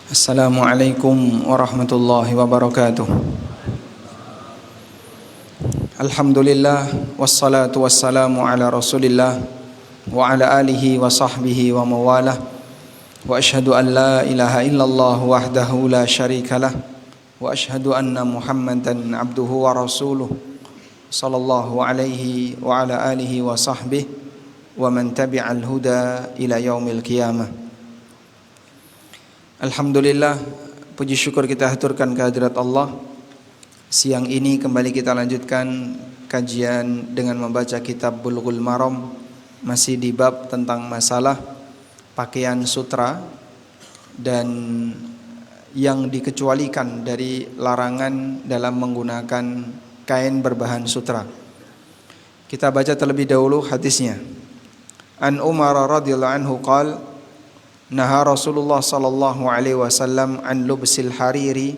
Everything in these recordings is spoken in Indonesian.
Assalamualaikum warahmatullahi wabarakatuh. Alhamdulillah wassalatu wassalamu ala Rasulillah wa ala alihi wa sahbihi wa mawalah. Wa ashhadu an la ilaha illallah wahdahu la syarikalah wa ashhadu anna Muhammadan abduhu wa rasuluh sallallahu alaihi wa ala alihi wa sahbihi wa man tabi'al huda ila yaumil qiyamah. Alhamdulillah, puji syukur kita haturkan kehadirat Allah. Siang ini kembali kita lanjutkan kajian dengan membaca kitab Bulughul Maram, masih di bab tentang masalah pakaian sutra dan yang dikecualikan dari larangan dalam menggunakan kain berbahan sutra. Kita baca terlebih dahulu hadisnya. An Umar radhiyallahu anhu qala Naha Rasulullah sallallahu alaihi wasallam an lubsil hariri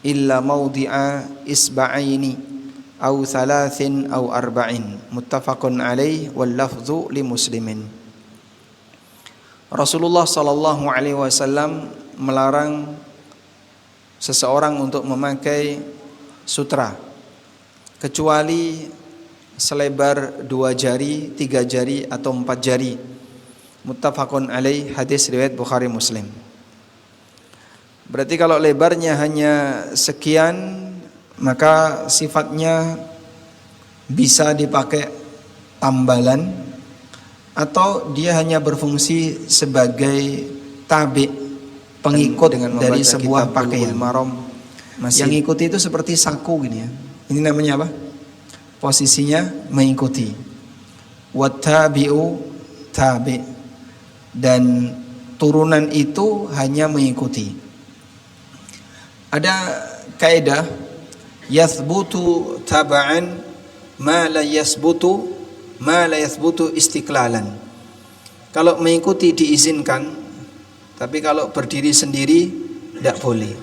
illa mawdi'a isba'aini aw thalathin aw arba'in muttafaqun alaih wal lafdhu li muslimin. Rasulullah sallallahu alaihi wasallam melarang seseorang untuk memakai sutra kecuali selebar 2 jari, 3 jari atau 4 jari. Muttafaqun alaih, hadis riwayat Bukhari Muslim. Berarti kalau lebarnya hanya sekian, maka sifatnya bisa dipakai tambalan atau dia hanya berfungsi sebagai tabi, pengikut dari sebuah pakaian. Yang ngikuti itu seperti saku gini ya. Ini namanya apa? Posisinya mengikuti. Wattabi'u tabi'. Dan turunan itu hanya mengikuti. Ada kaidah yathbutu taba'an ma la yathbutu istiqlalan. Kalau mengikuti diizinkan, tapi kalau berdiri sendiri tidak boleh.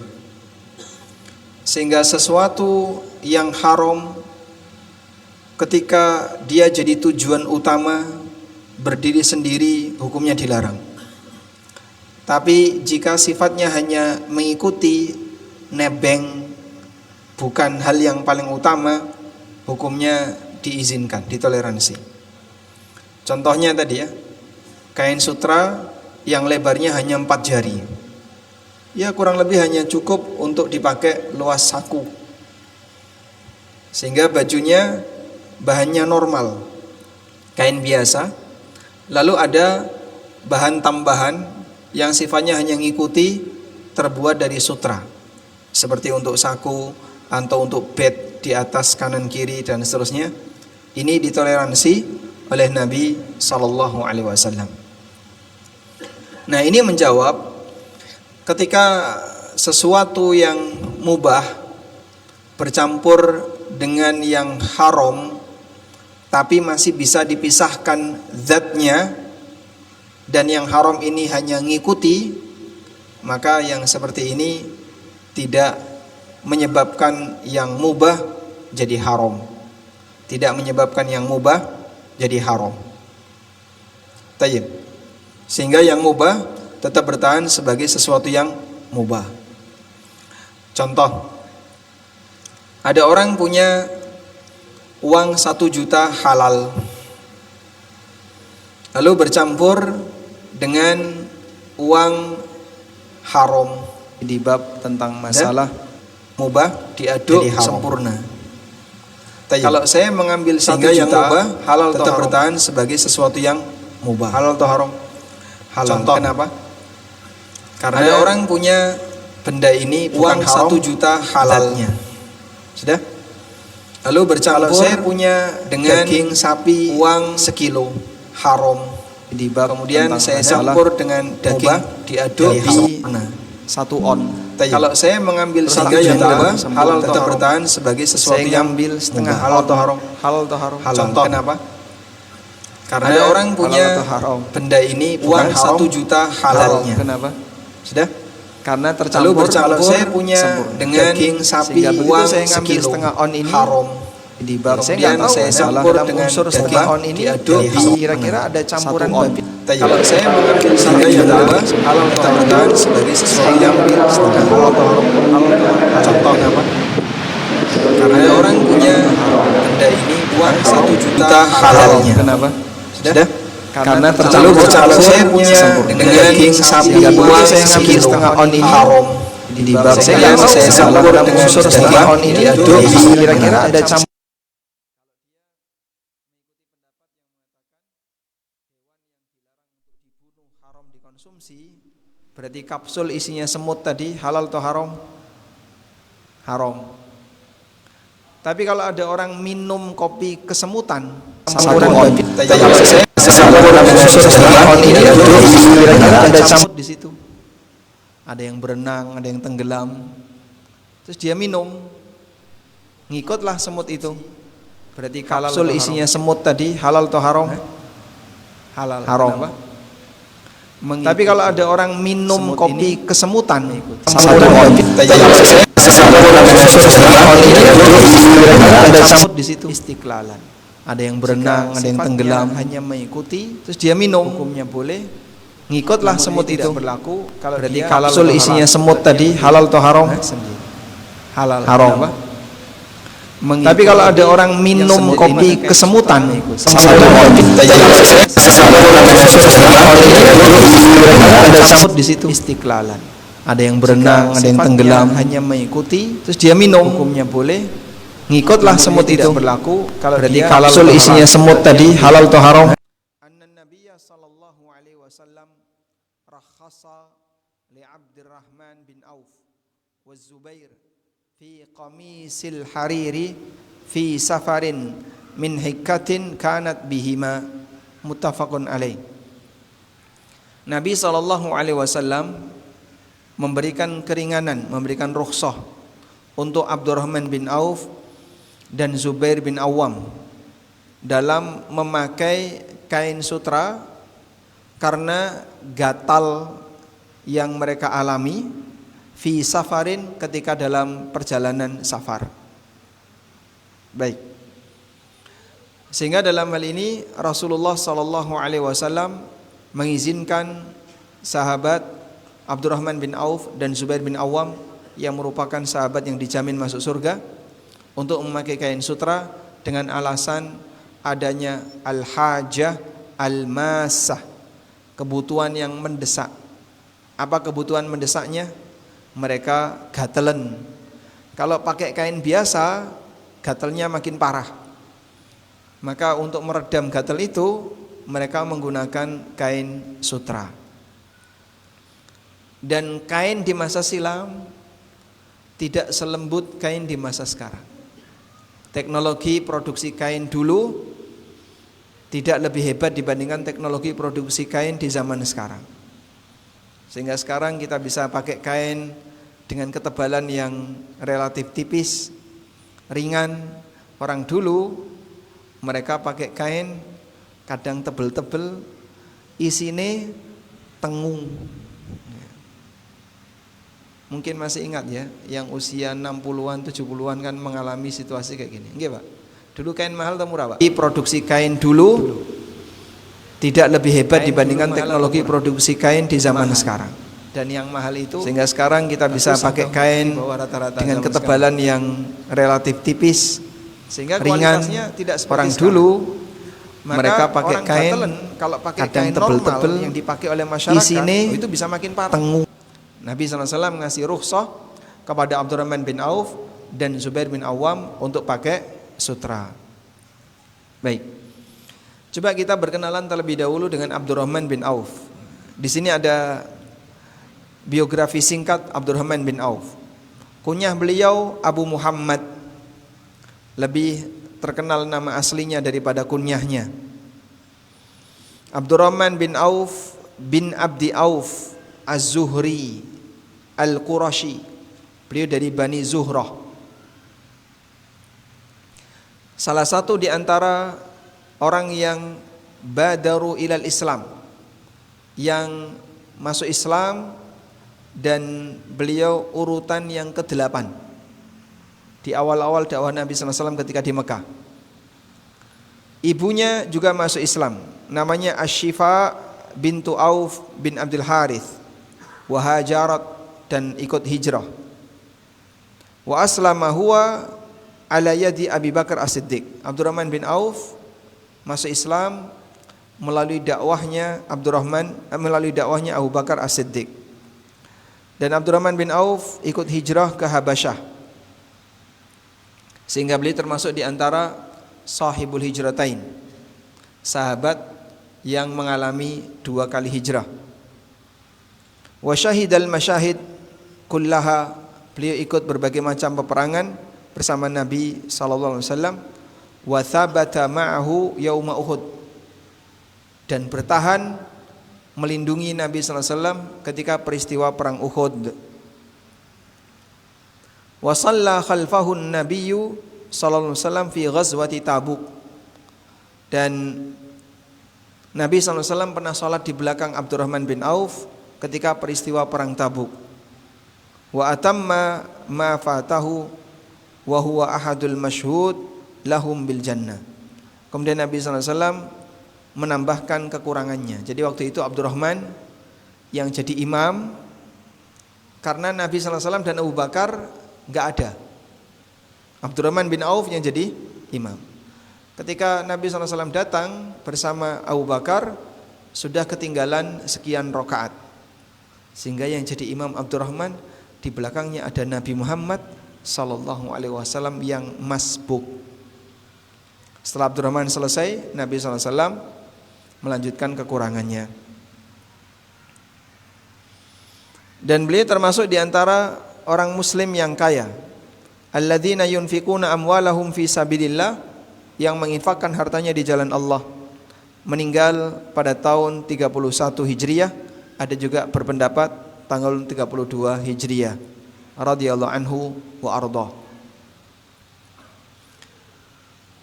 Sehingga sesuatu yang haram ketika dia jadi tujuan utama, berdiri sendiri hukumnya dilarang. Tapi jika sifatnya hanya mengikuti, nebeng, bukan hal yang paling utama, hukumnya diizinkan, ditoleransi. Contohnya tadi ya, kain sutra yang lebarnya hanya 4 jari. Ya kurang lebih hanya cukup untuk dipakai luas saku. Sehingga bajunya bahannya normal, kain biasa. Lalu ada bahan tambahan yang sifatnya hanya mengikuti, terbuat dari sutra, seperti untuk saku atau untuk bed di atas kanan kiri dan seterusnya. Ini ditoleransi oleh Nabi sallallahu alaihi wasallam. Nah, ini menjawab ketika sesuatu yang mubah bercampur dengan yang haram tapi masih bisa dipisahkan zatnya, dan yang haram ini hanya ngikuti, maka yang seperti ini tidak menyebabkan yang mubah jadi haram. Tidak menyebabkan yang mubah jadi haram. Tayyib. Sehingga yang mubah tetap bertahan sebagai sesuatu yang mubah. Contoh, ada orang punya uang 1 juta halal, lalu bercampur dengan uang haram. Di bab tentang masalah mubah diaduk sempurna. Kalau saya mengambil 1 juta yang mubah, halal tetap bertahan sebagai sesuatu yang mubah. Halal atau haram? Halal. Contoh, kenapa? Karena ada orang punya benda ini uang 1 juta halalnya. Sudah? Lalu bercampur, kalau saya punya dengan daging sapi uang sekilo haram, di bab kemudian saya campur dengan daging diaduk di 1 on. Kalau saya mengambil 1 juta halal tetap bertahan sebagai sesuatu yang ambil setengah. Halal atau haram? Halal atau haram? Contoh, kenapa? Karena ada orang punya benda ini uang 1 juta halalnya. Kenapa? Sudah? Karena tercampur. Lalu bercampur, saya punya dengan daging sapi uang saya ngambil setengah on ini haram. di bab saya nggak tahu saya dalam campur dengan unsur setengah on ini diaduk kira-kira ada campuran babi. Kalau saya mengambil sehingga yang kedua halal kita bertahan sebagai sesuatu yang setengah halal atau haram. Contoh apa? Karena ada orang punya benda ini uang 1 juta halalnya. Kenapa? Sudah? Karena Lalu kalau saya punya daging sapi uang saya ngambil setengah on ini haram. Di bab saya campur dengan unsur setengah on ini kira-kira ada campuran haram dikonsumsi. Berarti kapsul isinya semut tadi halal atau haram? Haram. Tapi kalau ada orang minum kopi kesemutan, campuran babi. Kira-kira ada camut di situ. Ada yang berenang, ada yang tenggelam. Terus dia minum, ngikutlah semut itu. Berarti kapsul isinya semut tadi halal atau haram? Halal. Haram. Tapi kalau ada orang minum kopi kesemutan, ada camut di situ. Istiqlalan. Ada yang berenang, ada yang tenggelam, hanya mengikuti. Terus dia minum, hukumnya boleh. Ngikutlah semut itu. Berlaku. Berarti kapsul isinya semut tadi halal atau haram? Halal. Haram. Tapi kalau ada orang minum kopi kesemutan, ada camut di situ. Istiqlalan. Ada yang berenang, ada yang tenggelam, hanya mengikuti. Terus dia minum, hukumnya boleh. Ngikutlah semut itu. Berlaku. Berarti kapsul isinya semut tadi halal atau haram? An-Nabiy sallallahu alaihi wasallam rakhasa li Abdurrahman bin Auf wa Zubair fi qamisil hariri fi safarin min hikatin kanat bihima, muttafaqun alaih. Nabi sallallahu alaihi wasallam memberikan keringanan, memberikan rukhsah untuk Abdurrahman bin Auf dan Zubair bin Awam dalam memakai kain sutra karena gatal yang mereka alami fi safarin, ketika dalam perjalanan safar. Baik. Sehingga dalam hal ini Rasulullah sallallahu alaihi wasallam mengizinkan sahabat Abdurrahman bin Auf dan Zubair bin Awam yang merupakan sahabat yang dijamin masuk surga untuk memakai kain sutra dengan alasan adanya al-hajah al-masah, kebutuhan yang mendesak. Apa kebutuhan mendesaknya? Mereka gatelen. Kalau pakai kain biasa, gatelnya makin parah. Maka untuk meredam gatel itu, mereka menggunakan kain sutra. Dan kain di masa silam tidak selembut kain di masa sekarang. Teknologi produksi kain dulu tidak lebih hebat dibandingkan teknologi produksi kain di zaman sekarang. Sehingga sekarang kita bisa pakai kain dengan ketebalan yang relatif tipis, ringan. Orang dulu mereka pakai kain kadang tebel-tebel, isine tengung. Mungkin masih ingat ya, yang usia 60-an, 70-an kan mengalami situasi kayak gini. Nggih, Pak. Dulu kain mahal atau murah, Pak? Produksi kain dulu tidak lebih hebat dibandingkan teknologi produksi kain di zaman sekarang. Dan yang mahal itu, sehingga sekarang kita bisa pakai kain dengan ketebalan yang relatif tipis, sehingga ringan. Tidak orang dulu mereka pakai kain kalau pakai kain tebel-tebel yang dipakai oleh masyarakat, isine itu bisa makin parah. Tengung. Nabi SAW ngasih rukhsah kepada Abdurrahman bin Auf dan Zubair bin Awam untuk pakai sutra. Baik. Coba kita berkenalan terlebih dahulu dengan Abdurrahman bin Auf. Di sini ada biografi singkat Abdurrahman bin Auf. Kunyah beliau Abu Muhammad. Lebih terkenal nama aslinya daripada kunyahnya. Abdurrahman bin Auf bin Abdi Auf Az-Zuhri Al-Qurashi. Beliau dari Bani Zuhrah. Salah satu di antara orang yang badaru ilal Islam, yang masuk Islam, dan beliau urutan yang ke-8 di awal-awal dakwah Nabi sallallahu alaihi wasallam ketika di Mekah. Ibunya juga masuk Islam, namanya Asy-Syifa bintu Auf bin Abdul Harith, wa hajarat, dan ikut hijrah. Wa aslama huwa ala yadi Abi Bakar As-Siddiq. Abdurrahman bin Auf masuk Islam melalui dakwahnya melalui dakwahnya Abu Bakar As-Siddiq. Dan Abdurrahman bin Auf ikut hijrah ke Habasyah, sehingga beliau termasuk di antara sahibul hijratain, sahabat yang mengalami 2 kali hijrah. Wa syahidal masyahid kullaha, beliau ikut berbagai macam peperangan bersama Nabi sallallahu alaihi wasallam. Wa thabata ma'ahu yauma Uhud, dan bertahan melindungi Nabi sallallahu alaihi wasallam ketika peristiwa perang Uhud. Wa shalla khalfahu an-nabiyyu sallallahu alaihi wasallam fi ghazwati Tabuk, dan Nabi sallallahu alaihi wasallam pernah salat di belakang Abdurrahman bin Auf ketika peristiwa perang Tabuk. Wa atamma ma fatahu wa huwa ahadul masyhud lahum bil jannah. Kemudian Nabi sallallahu alaihi wasallam menambahkan kekurangannya. Jadi waktu itu Abdurrahman yang jadi imam, karena Nabi sallallahu alaihi wasallam dan Abu Bakar enggak ada. Abdurrahman bin Auf yang jadi imam. Ketika Nabi SAW datang bersama Abu Bakar, sudah ketinggalan sekian rakaat, sehingga yang jadi imam Abdurrahman, di belakangnya ada Nabi Muhammad SAW yang masbuk. Setelah Abdurrahman selesai, Nabi SAW melanjutkan kekurangannya. Dan beliau termasuk di antara orang muslim yang kaya, alladzina yunfikuna amwalahum fi sabilillah, yang menginfakkan hartanya di jalan Allah. Meninggal pada tahun 31 Hijriah, ada juga berpendapat tanggal 32 Hijriah, radhiyallahu anhu wa arda.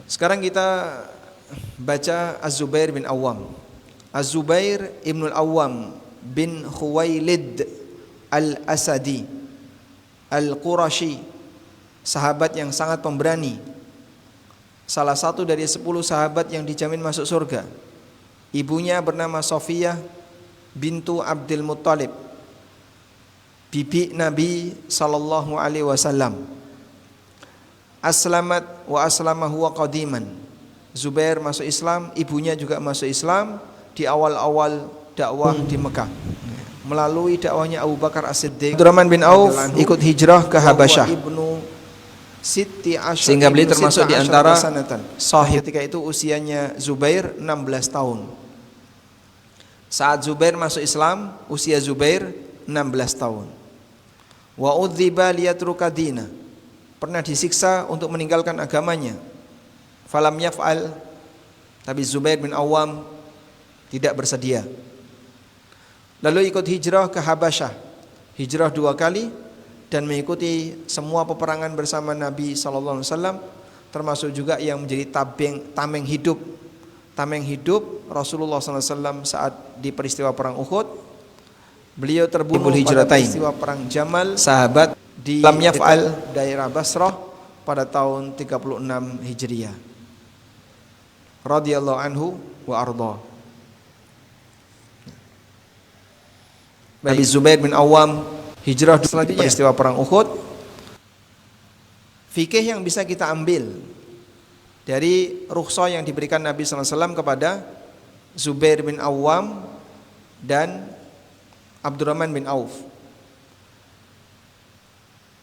Sekarang kita baca Az-Zubair bin Awwam. Az-Zubair ibnul Awwam bin Khuwailid al-Asadi al-Qurashi, sahabat yang sangat pemberani, salah satu dari 10 sahabat yang dijamin masuk surga. Ibunya bernama Sofiyah bintu Abdul Muttalib, bibi Nabi sallallahu alaihi wasallam. Aslamat wa aslama huwa qadiman. Zubair masuk Islam, ibunya juga masuk Islam di awal-awal dakwah di Mekah, melalui dakwahnya Abu Bakar As-Siddiq. Abdurrahman bin Auf ikut hijrah ke Habasyah, sehingga beliau termasuk di antara sahih. Ketika itu usianya Zubair 16 tahun. Saat Zubair masuk Islam, usia Zubair 16 tahun. Wa udziba liyatruka dina, pernah disiksa untuk meninggalkan agamanya. Falam yaf'al, tapi Zubair bin Awwam tidak bersedia. Lalu ikut hijrah ke Habasyah, hijrah 2 kali, dan mengikuti semua peperangan bersama Nabi sallallahu alaihi wasallam, termasuk juga yang menjadi tameng hidup Rasulullah sallallahu alaihi wasallam saat di peristiwa perang Uhud. Beliau terbunuh pada peristiwa perang Jamal, sahabat di Lam Yaf'al, daerah Basrah, pada tahun 36 Hijriah, radhiyallahu anhu wa arda. Nabi Zubair bin Awwam hijrah selanjutnya peristiwa perang Uhud. Fikih yang bisa kita ambil dari rukhsah yang diberikan Nabi sallallahu alaihi wasallam kepada Zubair bin Awwam dan Abdurrahman bin Auf.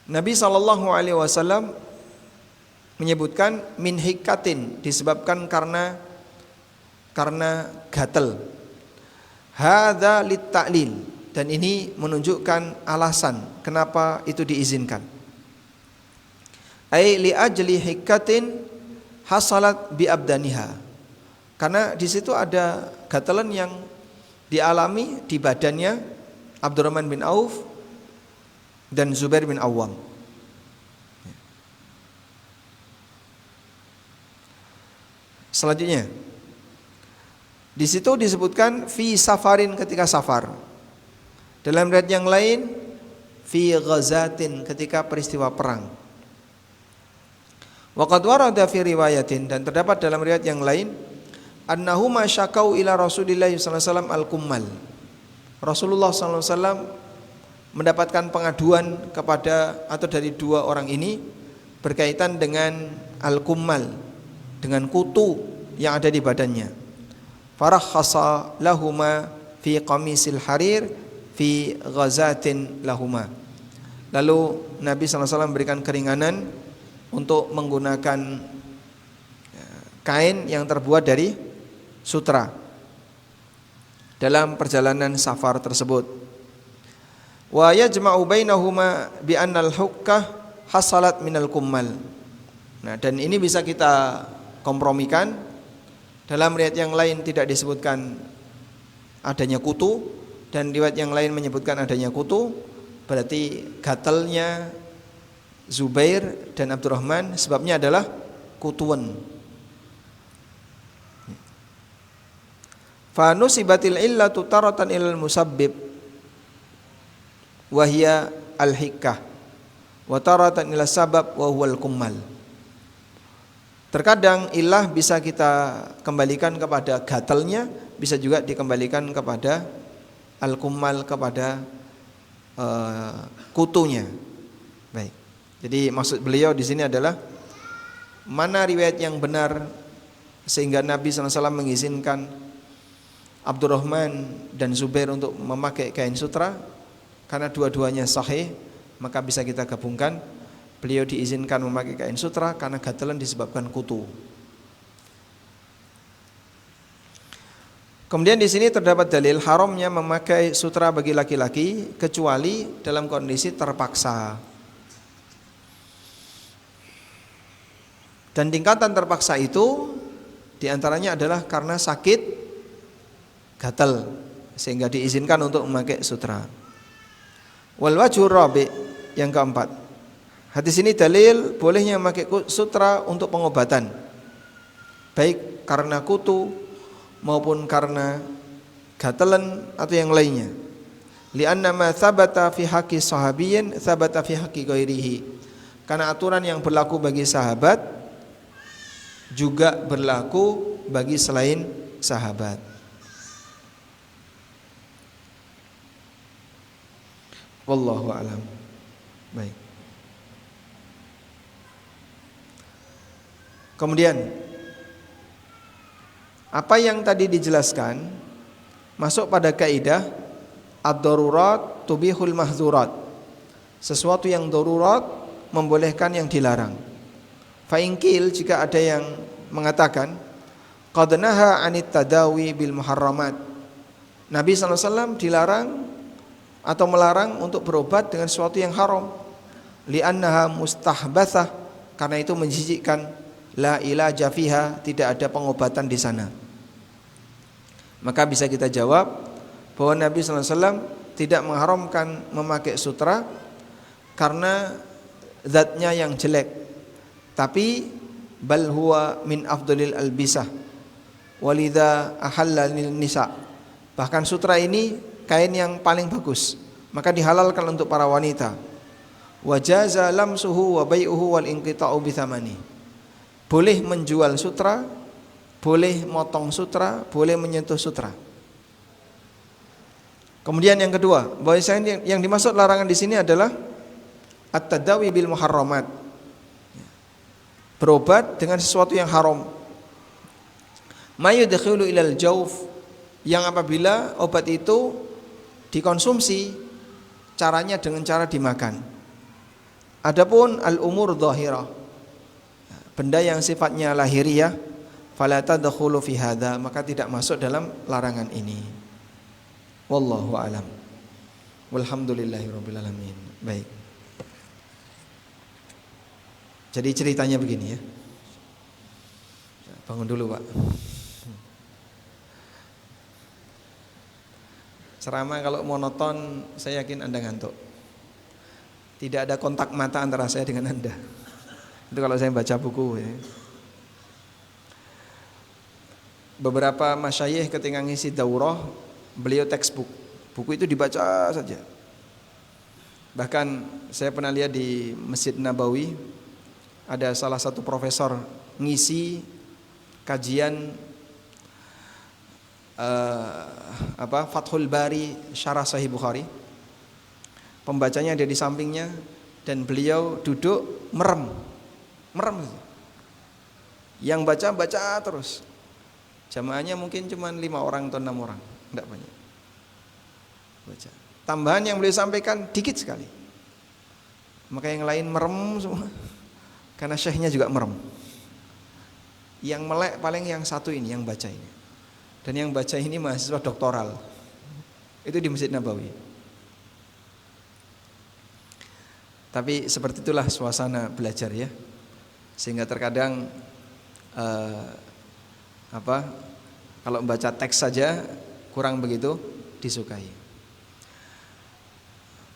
Nabi sallallahu alaihi wasallam menyebutkan min hikatin, disebabkan karena gatal. Hadza lit ta'lil, dan ini menunjukkan alasan kenapa itu diizinkan. Ai li ajli hikatin hasalat bi abdaniha, karena di situ ada gatalan yang dialami di badannya Abdurrahman bin Auf dan Zubair bin Awwam. Selanjutnya, di situ disebutkan fi safarin, ketika safar. Dalam riwayat yang lain fi ghazatin, ketika peristiwa perang. Wa qad warada fi riwayatin, dan terdapat dalam riwayat yang lain, annahuma syakau ila Rasulillah sallallahu alaihi wasallam al-kummal. Rasulullah sallallahu alaihi wasallam mendapatkan pengaduan kepada atau dari dua orang ini berkaitan dengan al-kummal, dengan kutu yang ada di badannya. Farakhasa lahuma fi qamisil harir fi ghazatin lahuma. Lalu Nabi SAW memberikan keringanan untuk menggunakan kain yang terbuat dari sutra dalam perjalanan safar tersebut. Wa yajma'u bainahuma bi annal hukkah hasalat minal kummal. Nah, dan ini bisa kita kompromikan. Dalam riwayat yang lain tidak disebutkan adanya kutu, dan riwayat yang lain menyebutkan adanya kutu. Berarti gatalnya Zubair dan Abdurrahman sebabnya adalah kutuan. Fa nusibatil illatu taratan ilal musabbib wa hiya al-hikkah wa taratan ila sabab wa huwal kummal. Terkadang ilah bisa kita kembalikan kepada gatalnya, bisa juga dikembalikan kepada al-kummal, kepada kutunya. Baik. Jadi maksud beliau di sini adalah mana riwayat yang benar sehingga Nabi SAW mengizinkan Abdurrahman dan Zubair untuk memakai kain sutra. Karena dua-duanya sahih, maka bisa kita gabungkan. Beliau diizinkan memakai kain sutra karena gatalan disebabkan kutu. Kemudian di sini terdapat dalil haramnya memakai sutra bagi laki-laki kecuali dalam kondisi terpaksa. Dan tingkatan terpaksa itu diantaranya adalah karena sakit gatal sehingga diizinkan untuk memakai sutra. Wal wajhur rabi, yang keempat, hadis ini dalil bolehnya memakai sutra untuk pengobatan, baik karena kutu maupun karena gatalan atau yang lainnya. Li'anna ma thabata fi haqqi sahabiyyin thabata fi haqqi ghairihi. Karena aturan yang berlaku bagi sahabat juga berlaku bagi selain sahabat. Wallahu a'lam. Baik. Kemudian apa yang tadi dijelaskan masuk pada kaidah ad-darurat tubihul mahzurat. Sesuatu yang darurat membolehkan yang dilarang. Fa'ingkil, jika ada yang mengatakan qad naha 'anit tadawi bil muharramat. Nabi SAW dilarang atau melarang untuk berobat dengan sesuatu yang haram. Li'annaha mustahbatsah, karena itu menjijikkan. La ilaja fiha, tidak ada pengobatan di sana. Maka bisa kita jawab bahwa Nabi SAW tidak mengharamkan memakai sutra karena zatnya yang jelek, tapi bal huwa min afdalil albisah walidha ahalla lin nisa. Bahkan sutra ini kain yang paling bagus, maka dihalalkan untuk para wanita. Wajaza lamsuhu wa bai'uhu wal inqita'u bi thamani. Boleh menjual sutra, boleh motong sutra, boleh menyentuh sutra. Kemudian yang kedua, bahwa yang dimaksud larangan di sini adalah at-tadawi bil muharramat. Berobat dengan sesuatu yang haram. Mayudkhilu ilal jauf, yang apabila obat itu dikonsumsi caranya dengan cara dimakan. Adapun al-umur dhahirah, benda yang sifatnya lahiriah, fala tadkhulu fi hadza, maka tidak masuk dalam larangan ini. Wallahu alam. Walhamdulillahirabbil alamin. Baik. Jadi ceritanya begini ya. Bangun dulu, Pak. Ceramah kalau monoton, saya yakin Anda ngantuk. Tidak ada kontak mata antara saya dengan Anda. Itu kalau saya baca buku ya. Beberapa masyayikh ketika ngisi daurah, beliau textbook, buku itu dibaca saja. Bahkan saya pernah lihat di Masjid Nabawi ada salah satu profesor ngisi kajian Fathul Bari Syarah Sahih Bukhari. Pembacanya ada di sampingnya dan beliau duduk merem. Yang baca terus. Jamaahnya mungkin cuma 5 orang atau 6 orang, enggak banyak. Baca. Tambahan yang beliau sampaikan dikit sekali. Maka yang lain merem semua. Karena syekhnya juga merem. Yang melek paling yang satu ini, yang baca ini. Dan yang baca ini mahasiswa doktoral. Itu di Masjid Nabawi. Tapi seperti itulah suasana belajar ya. Sehingga terkadang kalau membaca teks saja kurang begitu disukai.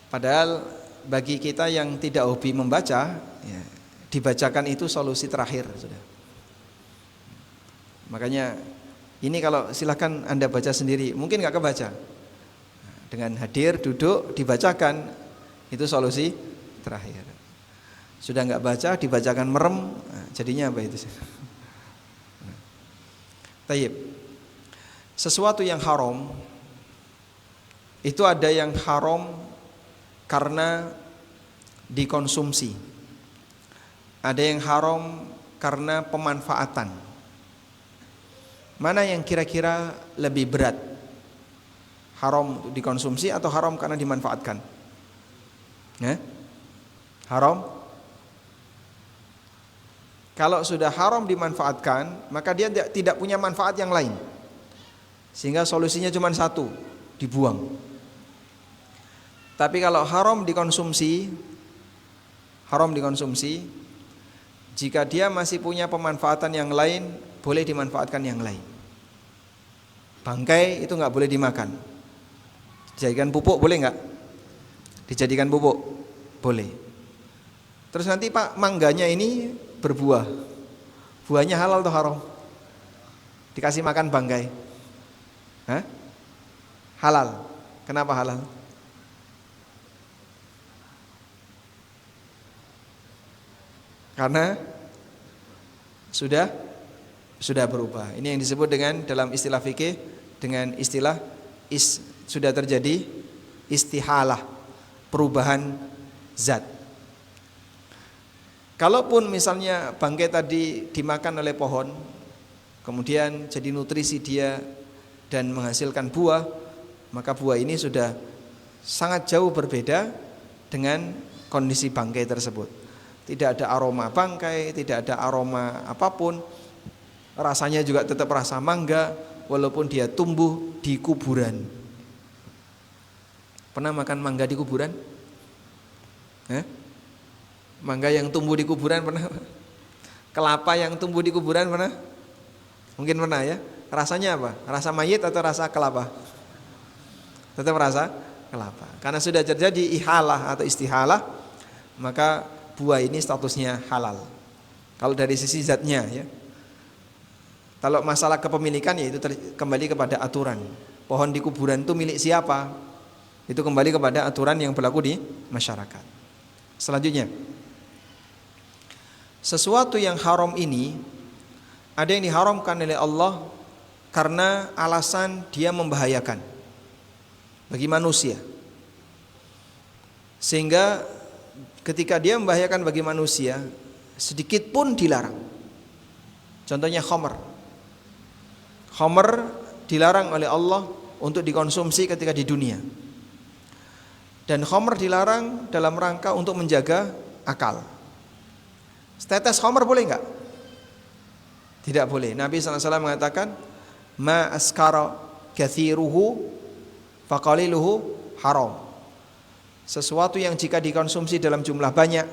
Padahal bagi kita yang tidak hobi membaca, ya, dibacakan itu solusi terakhir sudah. Makanya ini kalau silakan Anda baca sendiri, mungkin nggak kebaca. Dengan hadir, duduk, dibacakan, itu solusi terakhir. Sudah nggak baca, dibacakan merem, jadinya apa itu? Tayyib. Sesuatu yang haram itu ada yang haram karena dikonsumsi. Ada yang haram karena pemanfaatan. Mana yang kira-kira lebih berat? Haram untuk dikonsumsi atau haram karena dimanfaatkan? Haram. Kalau sudah haram dimanfaatkan, maka dia tidak punya manfaat yang lain. Sehingga solusinya cuma satu, dibuang. Tapi kalau haram dikonsumsi, jika dia masih punya pemanfaatan yang lain, boleh dimanfaatkan yang lain. Bangkai itu nggak boleh dimakan. Dijadikan pupuk boleh nggak? Dijadikan pupuk boleh. Terus nanti Pak mangganya ini berbuah. Buahnya halal atau haram? Dikasih makan bangkai. Halal. Kenapa halal? Karena sudah berubah. Ini yang disebut dengan dalam istilah fikih dengan istilah sudah terjadi istihalah, perubahan zat. Kalaupun misalnya bangkai tadi dimakan oleh pohon, kemudian jadi nutrisi dia dan menghasilkan buah, maka buah ini sudah sangat jauh berbeda dengan kondisi bangkai tersebut. Tidak ada aroma bangkai, tidak ada aroma apapun. Rasanya juga tetap rasa mangga walaupun dia tumbuh di kuburan. Pernah makan mangga di kuburan? Mangga yang tumbuh di kuburan pernah? Kelapa yang tumbuh di kuburan pernah? Mungkin pernah ya. Rasanya apa? Rasa mayit atau rasa kelapa? Tetap rasa kelapa. Karena sudah terjadi ihalah atau istihalah, maka buah ini statusnya halal. Kalau dari sisi zatnya ya. Kalau masalah kepemilikan ya itu kembali kepada aturan. Pohon di kuburan itu milik siapa? Itu kembali kepada aturan yang berlaku di masyarakat. Selanjutnya, sesuatu yang haram ini ada yang diharamkan oleh Allah karena alasan dia membahayakan bagi manusia. Sehingga ketika dia membahayakan bagi manusia, sedikit pun dilarang. Contohnya khamr. Khamr dilarang oleh Allah untuk dikonsumsi ketika di dunia. Dan khamr dilarang dalam rangka untuk menjaga akal. Setetes khamr boleh enggak? Tidak boleh. Nabi SAW mengatakan, ma askara kathiruhu faqaliluhu haram. Sesuatu yang jika dikonsumsi dalam jumlah banyak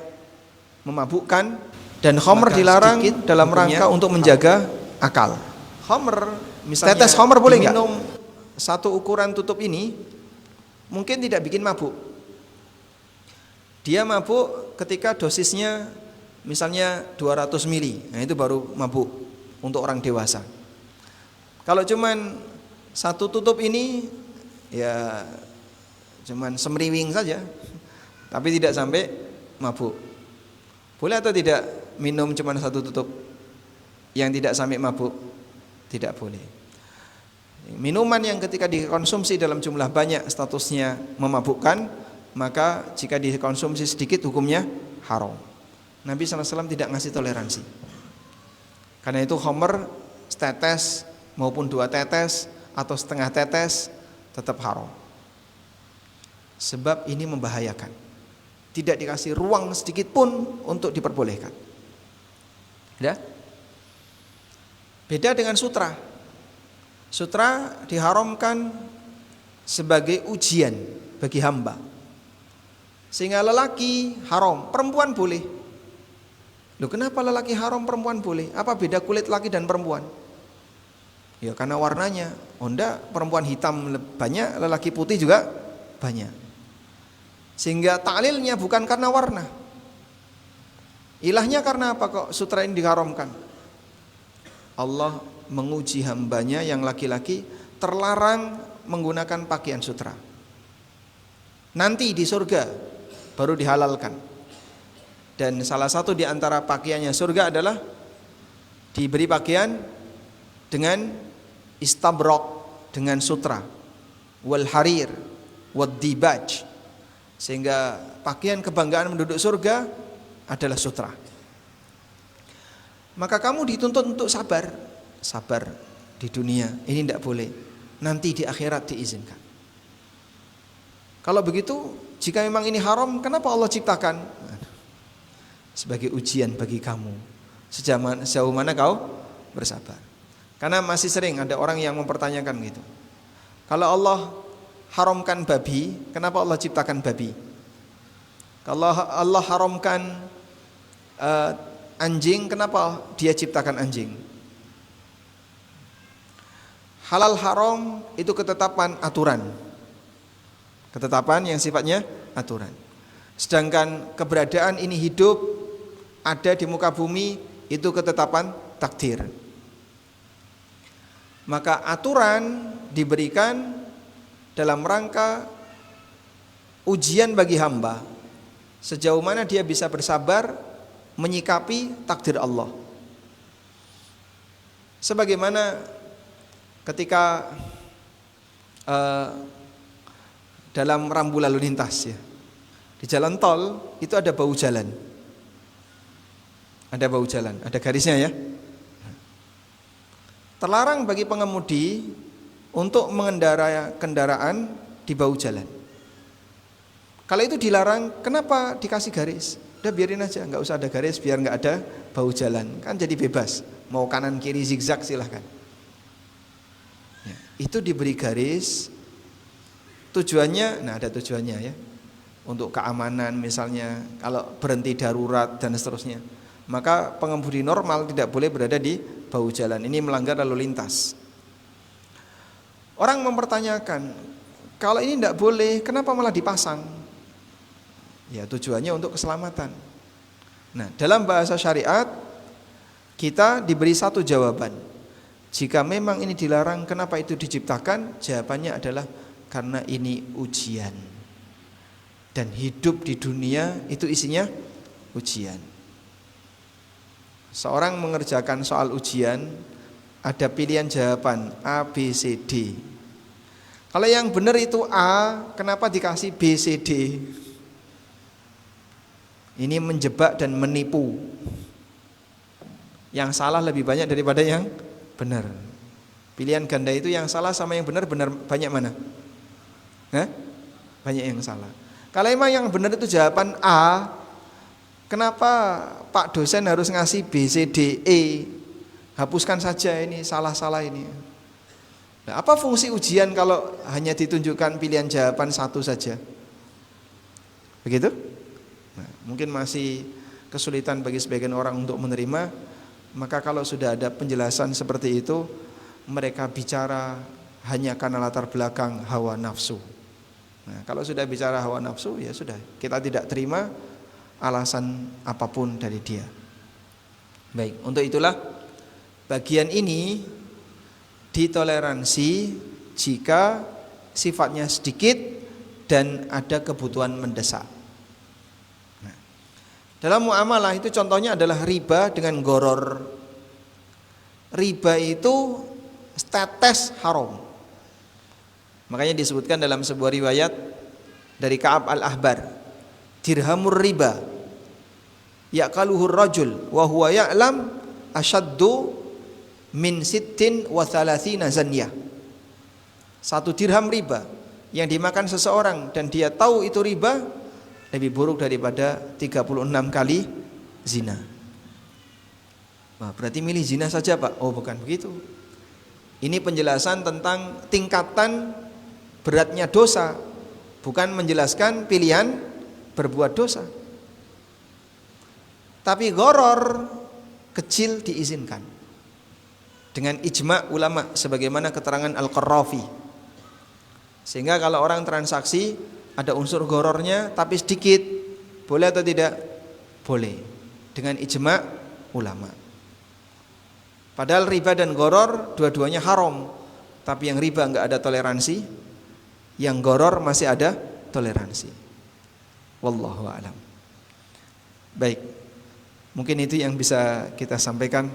memabukkan, dan khamr dilarang dalam rangka untuk menjaga akal. Khamr, misalnya tetes khamr boleh enggak? Minum satu ukuran tutup ini mungkin tidak bikin mabuk. Dia mabuk ketika dosisnya misalnya 200 mili. Nah itu baru mabuk untuk orang dewasa. Kalau cuman satu tutup ini ya cuman semriwing saja, tapi tidak sampai mabuk. Boleh atau tidak minum cuma 1 tutup yang tidak sampai mabuk, tidak boleh. Minuman yang ketika dikonsumsi dalam jumlah banyak statusnya memabukkan, maka jika dikonsumsi sedikit hukumnya haram. Nabi SAW tidak ngasih toleransi. Karena itu khamr setetes maupun 2 tetes atau setengah tetes tetap haram. Sebab ini membahayakan. Tidak dikasih ruang sedikit pun untuk diperbolehkan. Ya? Beda dengan sutra. Sutra diharamkan sebagai ujian bagi hamba. Sehingga lelaki haram, perempuan boleh. Loh, kenapa lelaki haram, perempuan boleh? Apa beda kulit laki dan perempuan? Ya karena warnanya. Enggak, perempuan hitam banyak, lelaki putih juga banyak. Sehingga ta'lilnya bukan karena warna. Ilahnya karena apa kok sutra ini diharamkan? Allah menguji hambanya yang laki-laki terlarang menggunakan pakaian sutra. Nanti di surga baru dihalalkan. Dan salah satu di antara pakaiannya surga adalah diberi pakaian dengan istabraq, dengan sutra, wal harir, wad dibaj. Sehingga pakaian kebanggaan penduduk surga adalah sutra. Maka kamu dituntut untuk sabar. Sabar di dunia ini tidak boleh. Nanti di akhirat diizinkan. Kalau begitu, jika memang ini haram, kenapa Allah ciptakan? Sebagai ujian bagi kamu. Sejauh mana kau bersabar. Karena masih sering ada orang yang mempertanyakan gitu. Kalau Allah haramkan babi, kenapa Allah ciptakan babi? Kalau Allah haramkan anjing, kenapa Dia ciptakan anjing? Halal haram itu ketetapan aturan. Ketetapan yang sifatnya aturan. Sedangkan keberadaan ini hidup ada di muka bumi itu ketetapan takdir. Maka aturan diberikan dalam rangka ujian bagi hamba. Sejauh mana dia bisa bersabar menyikapi takdir Allah. Sebagaimana ketika dalam rambu lalu lintas ya, di jalan tol itu ada bau jalan, ada garisnya ya. Terlarang bagi pengemudi untuk mengendarai kendaraan di bau jalan. Kalau itu dilarang, kenapa dikasih garis? Udah biarin aja, nggak usah ada garis biar nggak ada bau jalan, kan jadi bebas. Mau kanan kiri zigzag silahkan. Ya, itu diberi garis. Tujuannya, nah ada tujuannya ya, untuk keamanan misalnya, kalau berhenti darurat dan seterusnya. Maka pengemudi normal tidak boleh berada di bau jalan. Ini melanggar lalu lintas. Orang mempertanyakan, kalau ini tidak boleh, kenapa malah dipasang? Ya tujuannya untuk keselamatan. Nah dalam bahasa syariat kita diberi satu jawaban. Jika memang ini dilarang, kenapa itu diciptakan? Jawabannya adalah karena ini ujian. Dan hidup di dunia itu isinya ujian. Seorang mengerjakan soal ujian, ada pilihan jawaban A, B, C, D. Kalau yang benar itu A, kenapa dikasih B, C, D? Ini menjebak dan menipu. Yang salah lebih banyak daripada yang benar. Pilihan ganda itu yang salah sama yang benar banyak mana? Banyak yang salah. Kalau emang yang benar itu jawaban A, kenapa Pak dosen harus ngasih B, C, D, E? Hapuskan saja ini, salah-salah ini. Nah, apa fungsi ujian kalau hanya ditunjukkan pilihan jawaban satu saja? Begitu? Nah, mungkin masih kesulitan bagi sebagian orang untuk menerima. Maka kalau sudah ada penjelasan seperti itu, mereka bicara hanya karena latar belakang hawa nafsu. Nah, kalau sudah bicara hawa nafsu, ya sudah, kita tidak terima alasan apapun dari dia. Baik, untuk itulah bagian ini ditoleransi jika sifatnya sedikit dan ada kebutuhan mendesak. Nah, Dalam muamalah itu contohnya adalah riba dengan goror. Riba itu tetes haram. Makanya disebutkan dalam sebuah riwayat dari Ka'ab al-Ahbar, dirhamur riba ya'kaluhur rajul wa huwa ya'lam asyaddu min sittin wa thalathina zanyah. 1 dirham riba yang dimakan seseorang dan dia tahu itu riba lebih buruk daripada 36 kali zina. Wah, berarti milih zina saja, Pak? Oh, bukan begitu. Ini penjelasan tentang tingkatan beratnya dosa, bukan menjelaskan pilihan berbuat dosa. Tapi goror kecil diizinkan dengan ijma' ulama sebagaimana keterangan Al-Qarrafi. Sehingga kalau orang transaksi ada unsur gorornya tapi sedikit, boleh atau tidak? Boleh, dengan ijma' ulama. Padahal riba dan goror dua-duanya haram, tapi yang riba enggak ada toleransi, yang goror masih ada toleransi. Wallahu a'lam. Baik, mungkin itu yang bisa kita sampaikan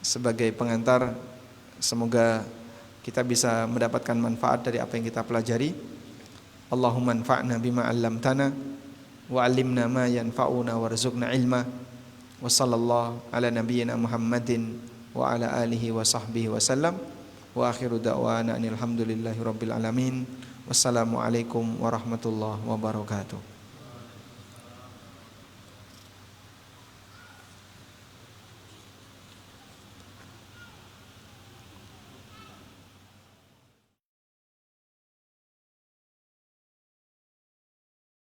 sebagai pengantar. Semoga kita bisa mendapatkan manfaat dari apa yang kita pelajari. Allahumma anfa'na bima 'allamtana wa 'allimna ma yanfa'una warzuqna ilma. Wa sallallahu ala nabiyyina Muhammadin wa ala alihi wa sahbihi wa sallam. Wa akhiru da'wana alhamdulillahi rabbil alamin. Wassalamu alaikum warahmatullahi wabarakatuh.